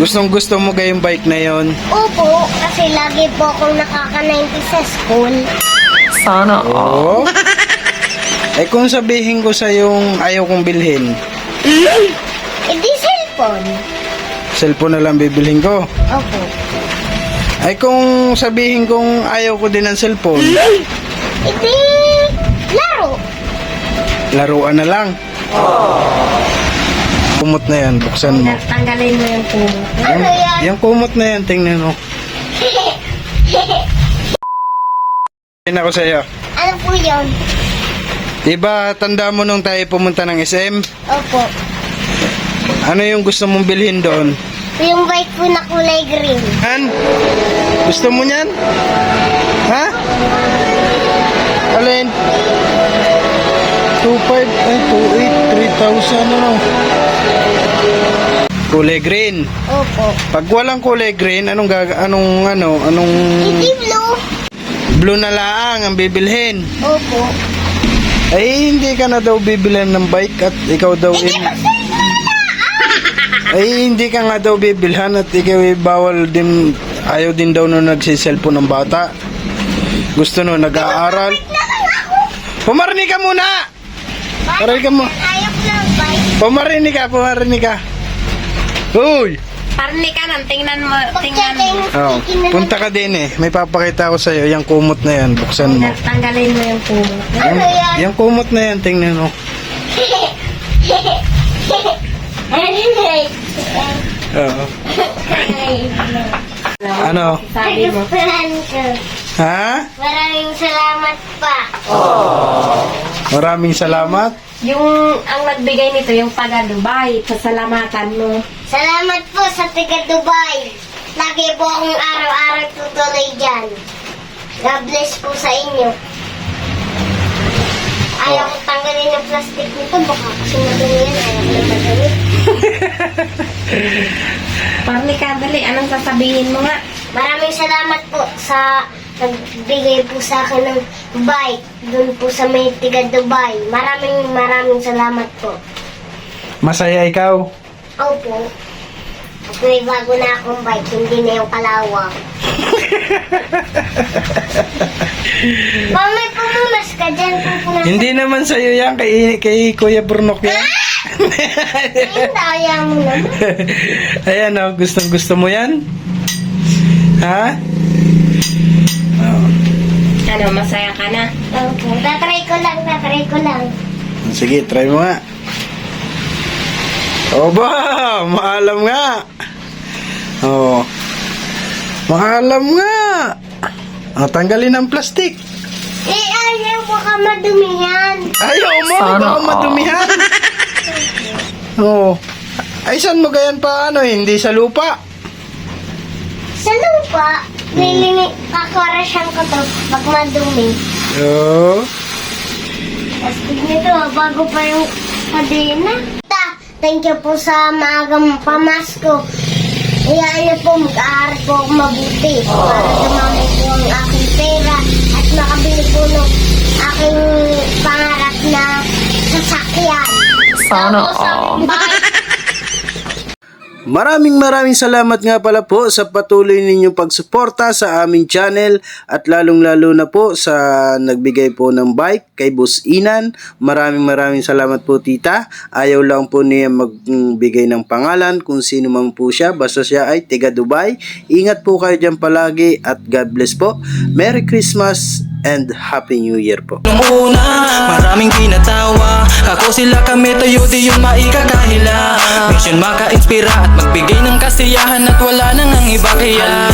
Gustong gusto mo kayong bike na yon? Opo, kasi lagi po akong nakaka-90 sa school. Sana all. Oo. Eh kung sabihin ko sa yung ayaw kong bilhin, Eh di cellphone. cellphone na lang bibilhin ko. Opo. Ay kung sabihin kong ayaw ko din ng cellphone, Eh di laro. laruan na lang. Kumot na yan, buksan mo. Tanggalin mo yung pumo. Ano yan? Yung kumot na yan, tingnan mo. Tingnan ako sa'yo. Ano po yun? Diba, tanda mo nung tayo pumunta ng SM? Opo. Ano yung gusto mong bilhin doon? Yung bike po na kulay green. Han? Gusto mo niyan? Ha? Alin? 2.5, ay 2.8, 3,000 ano? Kulay green. Opo. Pag walang kulay green, anong Hindi blue. blue na lang ang bibilhin. Opo. Ay, hindi ka na daw bibilhan ng bike at ikaw daw ay, hindi ka nga daw bibilhan at ikaw ay bawal din, ayaw din daw nung nagsiselfon ng bata. Gusto no, nag-aaral. Pumarinig ka muna! Parinig ka mo. Ayaw lang bike. Pumarinig ka. Uy! Parni ka nang tingnan mo. Tingnan mo. Oh, punta ka din eh. May papakita ko sa'yo. Yung kumot na yan, buksan mo. Tanggalin mo yung pumo. Ano yan? Yung kumot na yan, tingnan mo. Oo. Ano? Sabi mo. Ha? Maraming salamat pa. Maraming salamat. Yung ang nagbigay nito, yung taga Dubai, pasalamatan mo. Salamat po sa taga Dubai. Lagi po akong araw-araw tutuloy dyan. God bless po sa inyo. Ayaw ko tanggalin ng plastic nito. Baka kasi madumi yan. Ayaw ko na madumi. Parni ka, dali. Anong sasabihin mo nga? Maraming salamat po sa nagbigay po sa akin ng bike. Doon po sa may taga Dubai. Maraming salamat po. Masaya ikaw. Opo. At may bago na akong bike. Hindi na yung kalawang. Mamay pumunas ka dyan. Pupunas. Hindi naman sa'yo yan. Kay Kuya Burnok yan. Ay, daya mo naman. Ayan o. Gustong gusto mo yan? Ha? Ano, masaya ka na? Opo. Tatry ko lang. Sige, try mo nga. Oba! Maalam nga. Oh. Maalam nga. Oh, tanggalin ang plastic. Eh, ayaw mo ka madumihan. Ayaw mo, baka madumihan. Oh. Ay, saan mo gayan pa hindi sa lupa? Sa lupa, kakorasyan ko to pag madumi. Oh. Tapos nito, bago pa yung kadena. Thank you po sa maagang pamasko. Iyaan niyo po, mag-aaral po ako mabuti para dumami po ang aking pera at makabili po ng aking pangarap na sasakyan. Sana Tapos all. Maraming salamat nga pala po sa patuloy ninyong pagsuporta sa aming channel at lalong-lalo na po sa nagbigay po ng bike kay Boss Inan. Maraming salamat po tita. Ayaw lang po niya magbigay ng pangalan kung sino man po siya. Basta siya ay tiga Dubai. Ingat po kayo dyan palagi at God bless po. Merry Christmas and Happy New Year po. Nung una, maraming kinatawa. Ako sila kami tayo di yung maikakahila. Mission maka-inspira at magbigay ng kasiyahan at wala nang ang iba kaya.